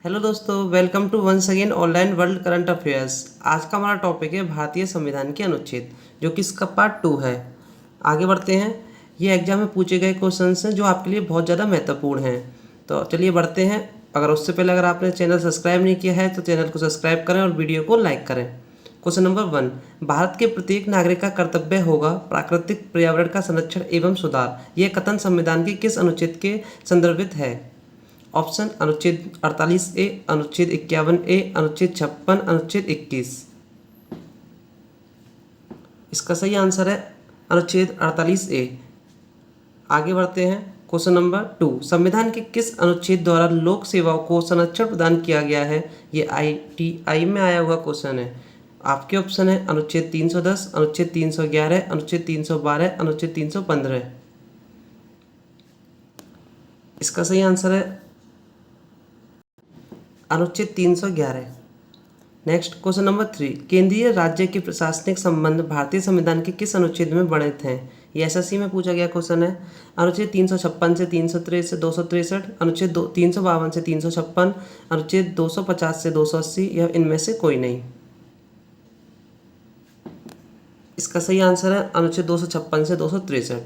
Hello दोस्तों, welcome to once again online world current affairs. आज का हमारा टॉपिक है भारतीय संविधान के अनुच्छेद, जो कि इसका पार्ट 2 है। आगे बढ़ते हैं। ये एग्जाम में पूछे गए क्वेश्चंस हैं जो आपके लिए बहुत ज़्यादा महत्वपूर्ण हैं। तो चलिए बढ़ते हैं। अगर आपने चैनल सब्सक्राइब नहीं किया है तो चैनल को सब्सक्राइब करें और वीडियो को लाइक करें। क्वेश्चन नंबर 1, भारत के प्रत्येक नागरिक का कर्तव्य होगा प्राकृतिक पर्यावरण का संरक्षण एवं सुधार। यह कथन संविधान के किस अनुच्छेद के संदर्भित है? ऑप्शन अनुच्छेद 48A, अनुच्छेद 51A, अनुच्छेद 56, अनुच्छेद 21। इसका सही आंसर है अनुच्छेद 48A। आगे बढ़ते हैं। क्वेश्चन नंबर 2, संविधान के किस अनुच्छेद द्वारा लोक सेवाओं को संरक्षण प्रदान किया गया है? ये ITI में आया हुआ क्वेश्चन है। आपके ऑप्शन है अनुच्छेद 310, अनुच्छेद 311, अनुच्छेद 312, अनुच्छेद 315। इसका सही आंसर है अनुच्छेद 311। नेक्स्ट क्वेश्चन नंबर 3, केंद्रीय राज्य के प्रशासनिक संबंध भारतीय संविधान के किस अनुच्छेद में वर्णित हैं? ये SSC में पूछा गया क्वेश्चन है। अनुच्छेद 356 से 363 से 263, अनुच्छेद 352 से 356, अनुच्छेद 250 से 280 या इनमें से कोई नहीं। इसका सही आंसर है अनुच्छेद 256 से 263।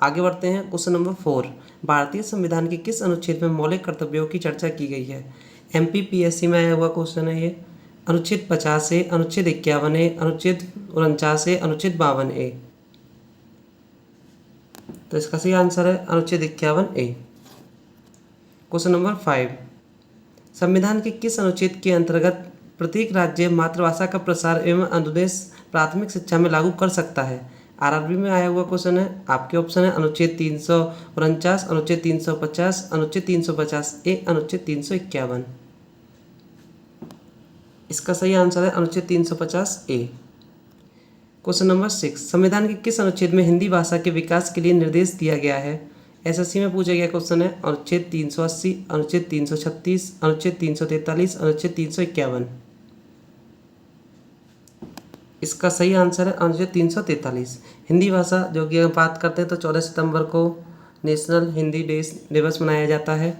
आगे बढ़ते हैं। क्वेश्चन नंबर 4, भारतीय संविधान के किस अनुच्छेद में मौलिक कर्तव्यों की चर्चा की गई है? MPPSC में आया हुआ क्वेश्चन है ये। अनुच्छेद 50A, अनुच्छेद 51A, अनुच्छेद 49A, अनुच्छेद 52A। तो इसका सही आंसर है अनुच्छेद 51A। क्वेश्चन नंबर 5, संविधान के किस अनुच्छेद के अंतर्गत प्रत्येक राज्य मातृभाषा का प्रसार एवं अनुदेश प्राथमिक शिक्षा में लागू कर सकता है? RRB में आया हुआ क्वेश्चन है। आपके ऑप्शन है अनुच्छेद 349, अनुच्छेद 350, अनुच्छेद 350A, अनुच्छेद 351। इसका सही आंसर है अनुच्छेद 350A। क्वेश्चन नंबर 6, संविधान के किस अनुच्छेद में हिंदी भाषा के विकास के लिए निर्देश दिया गया है? SSC में पूछा गया क्वेश्चन है। अनुच्छेद 380, अनुच्छेद 336, अनुच्छेद 343, अनुच्छेद 351। इसका सही आंसर है अनुच्छेद 343। हिंदी भाषा जो कि बात करते हैं तो 14 सितंबर को नेशनल हिंदी दिवस मनाया जाता है।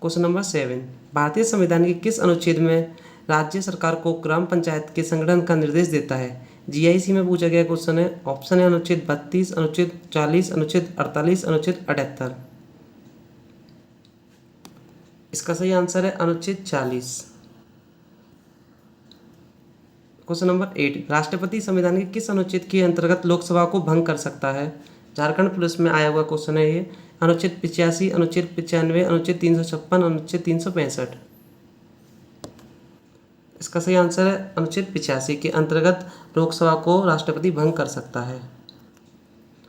क्वेश्चन नंबर 7, भारतीय संविधान के किस अनुच्छेद में राज्य सरकार को ग्राम पंचायत के संगठन का निर्देश देता है? GIC में पूछा गया क्वेश्चन है। ऑप्शन है अनुच्छेद 32, अनुच्छेद 40, अनुच्छेद 48, अनुच्छेद 78। इसका सही आंसर है अनुच्छेद 40। क्वेश्चन नंबर 8, राष्ट्रपति संविधान के किस अनुच्छेद के अंतर्गत लोकसभा को भंग कर सकता है? झारखंड पुलिस में आया हुआ क्वेश्चन है ये। अनुच्छेद 85, अनुच्छेद 95, अनुच्छेद 356, अनुच्छेद 365। इसका सही आंसर है अनुच्छेद 85 के अंतर्गत लोकसभा को राष्ट्रपति भंग कर सकता है।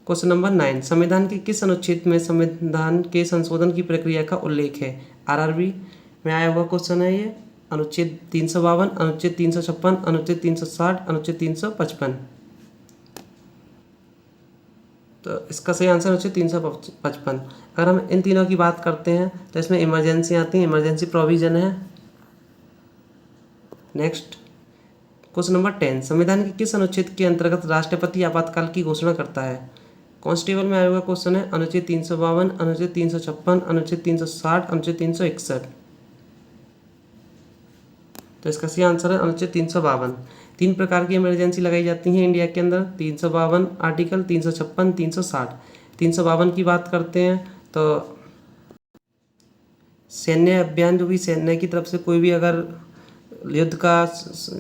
क्वेश्चन नंबर 9, संविधान के किस अनुच्छेद में संविधान के संशोधन की प्रक्रिया का उल्लेख है? RRB में आया हुआ क्वेश्चन है ये। अनुच्छेद 352, अनुच्छेद 356, अनुच्छेद 360, अनुच्छेद 355। तो इसका सही आंसर अनुच्छेद 355। अगर हम इन तीनों की बात करते हैं तो इसमें इमरजेंसी आती है, इमरजेंसी प्रोविजन है। नेक्स्ट क्वेश्चन नंबर 10, संविधान के किस अनुच्छेद के अंतर्गत राष्ट्रपति आपातकाल की घोषणा करता है? कांस्टेबल में आया हुआ क्वेश्चन है। अनुच्छेद 352, अनुच्छेद 356, अनुच्छेद 360, अनुच्छेद 361। तो इसका सही आंसर है अनुच्छेद 352। 3 प्रकार की इमरजेंसी लगाई जाती हैं इंडिया के अंदर। 352 आर्टिकल, 356, 360। 352 की बात करते हैं तो सैन्य अभियान, जो भी सैन्य की तरफ से कोई भी अगर युद्ध का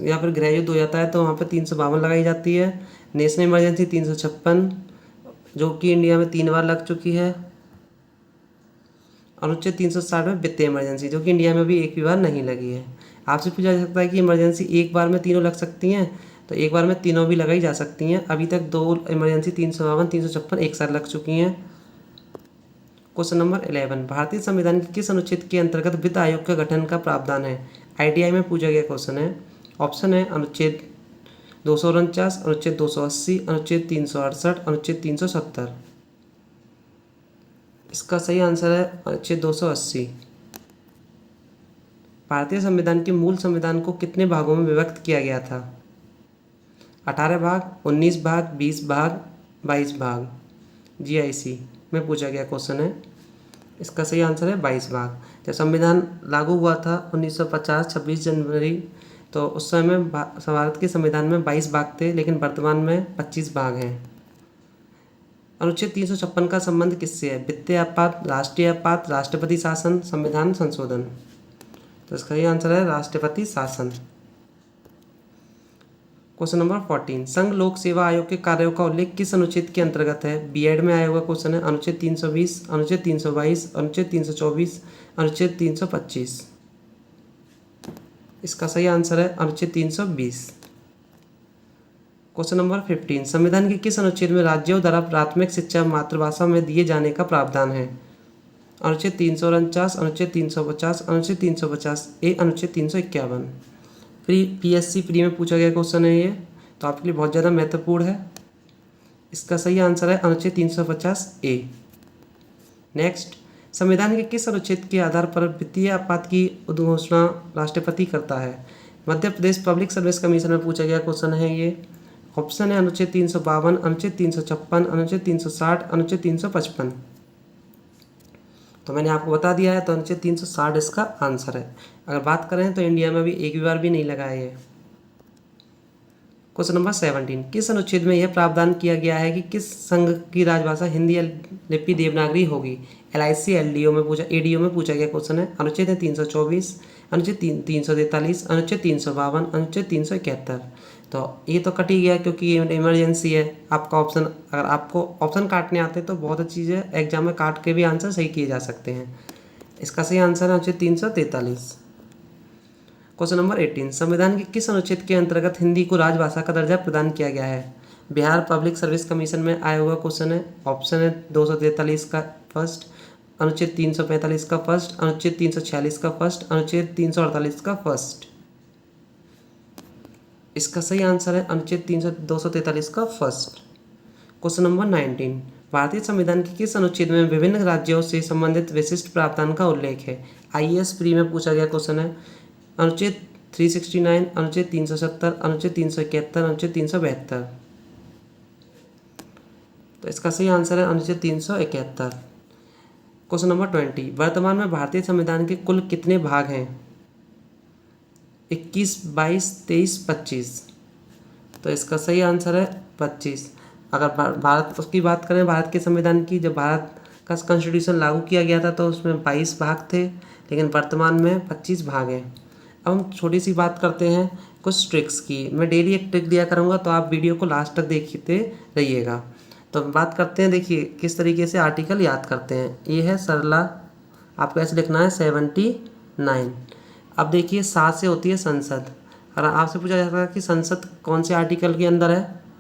या फिर गृह युद्ध हो जाता है तो वहाँ पर 352 लगाई जाती है। नेशनल इमरजेंसी 356, जो कि इंडिया में 3 बार लग चुकी है। अनुच्छेद 360 में वित्तीय इमरजेंसी, जो कि इंडिया में भी एक भी बार नहीं लगी है। आपसे पूछा जा सकता है कि इमरजेंसी एक बार में तीनों लग सकती हैं, तो एक बार में तीनों भी लगाई जा सकती हैं। अभी तक 2 इमरजेंसी 352, 356 एक साथ लग चुकी हैं। क्वेश्चन नंबर 11, भारतीय संविधान के किस अनुच्छेद के अंतर्गत वित्त आयोग का गठन का प्रावधान है? ITI में पूछा गया क्वेश्चन है। ऑप्शन है अनुच्छेद 249, अनुच्छेद 280, अनुच्छेद 368, अनुच्छेद 370। इसका सही आंसर है अनुच्छेद 280। भारतीय संविधान के मूल संविधान को कितने भागों में विभक्त किया गया था? 18 भाग, 19 भाग, 20 भाग, 22 भाग। GIC में पूछा गया क्वेश्चन है। इसका सही आंसर है 22 भाग। जब संविधान लागू हुआ था 1950 26 जनवरी, तो उस समय में भारत के संविधान में 22 भाग थे, लेकिन वर्तमान में 25 भाग हैं। अनुच्छेद 356 का संबंध किससे है? वित्तीय आपात, राष्ट्रीय आपात, राष्ट्रपति शासन, संविधान संशोधन। तो इसका ये आंसर है राष्ट्रपति शासन। क्वेश्चन नंबर 14, संघ लोक सेवा आयोग के कार्यों का उल्लेख किस अनुच्छेद के अंतर्गत है? बीएड में आया हुआ क्वेश्चन है। अनुच्छेद 320, अनुच्छेद 322, अनुच्छेद 324, अनुच्छेद 325। इसका सही आंसर है अनुच्छेद 320। क्वेश्चन नंबर 15, संविधान के किस अनुच्छेद में राज्यों द्वारा प्राथमिक शिक्षा मातृभाषा में दिए जाने का प्रावधान है? अनुच्छेद 349, अनुच्छेद 350, अनुच्छेद 350 ए, अनुच्छेद 351। पीएससी प्री में पूछा गया क्वेश्चन है ये, तो आपके लिए बहुत ज़्यादा महत्वपूर्ण है। इसका सही आंसर है अनुच्छेद 350 ए। नेक्स्ट, संविधान के किस अनुच्छेद के आधार पर वित्तीय आपात की उद्घोषणा राष्ट्रपति करता है? Madhya Pradesh public service commission में पूछा गया क्वेश्चन है ये। ऑप्शन है अनुच्छेद 352, अनुच्छेद 356, अनुच्छेद 360, अनुच्छेद 355। तो मैंने आपको बता दिया है, तो अनुच्छेद 360 इसका आंसर है। अगर बात करें तो इंडिया में भी एक भी बार भी नहीं लगा है ये। क्वेश्चन नंबर 17, किस अनुच्छेद में यह प्रावधान किया गया है कि किस संघ की राजभाषा हिंदी लिपि देवनागरी होगी? LIC एडीओ में पूछा गया क्वेश्चन है। अनुच्छेद है 324, अनुच्छेद 343, अनुच्छेद 352, अनुच्छेद 371। तो ये तो कट ही गया क्योंकि ये इमरजेंसी है। आपका ऑप्शन, अगर आपको ऑप्शन काटने आते हैं तो बहुत अच्छी चीज़ है, एग्जाम में काट के भी आंसर सही किए जा सकते हैं। इसका सही आंसर है अनुच्छेद 343। क्वेश्चन नंबर 18, संविधान के किस अनुच्छेद के अंतर्गत हिंदी को राजभाषा का दर्जा प्रदान किया गया है? बिहार पब्लिक सर्विस कमीशन में आया हुआ क्वेश्चन है। ऑप्शन है 243 का फर्स्ट, अनुच्छेद 345 का फर्स्ट, अनुच्छेद 346 का फर्स्ट, अनुच्छेद 348 का फर्स्ट। इसका सही आंसर है अनुच्छेद 243 का फर्स्ट। क्वेश्चन नंबर 19, भारतीय संविधान के किस अनुच्छेद में विभिन्न राज्यों से संबंधित विशिष्ट प्रावधान का उल्लेख है? IAS प्री में पूछा गया क्वेश्चन है। अनुच्छेद 369, अनुच्छेद 370, अनुच्छेद 371, अनुच्छेद 372। तो इसका सही आंसर है अनुच्छेद 371। क्वेश्चन नंबर 20, वर्तमान में भारतीय संविधान के कुल कितने भाग हैं? 21, 22, 23, 25। तो इसका सही आंसर है 25। अगर भारत की बात करें, भारत के संविधान की, जब भारत का कॉन्स्टिट्यूशन लागू किया गया था तो उसमें 22 भाग थे, लेकिन वर्तमान में 25 भाग हैं। अब हम छोटी सी बात करते हैं कुछ ट्रिक्स की। मैं डेली एक ट्रिक दिया करूँगा, तो आप वीडियो को लास्ट तक देखते रहिएगा। तो बात करते हैं, देखिए किस तरीके से आर्टिकल याद करते हैं। ये है सरला, आपको ऐसे लिखना है 79। अब देखिए 7 से होती है संसद। अगर आपसे पूछा जाता है कि संसद कौन से आर्टिकल के अंदर है,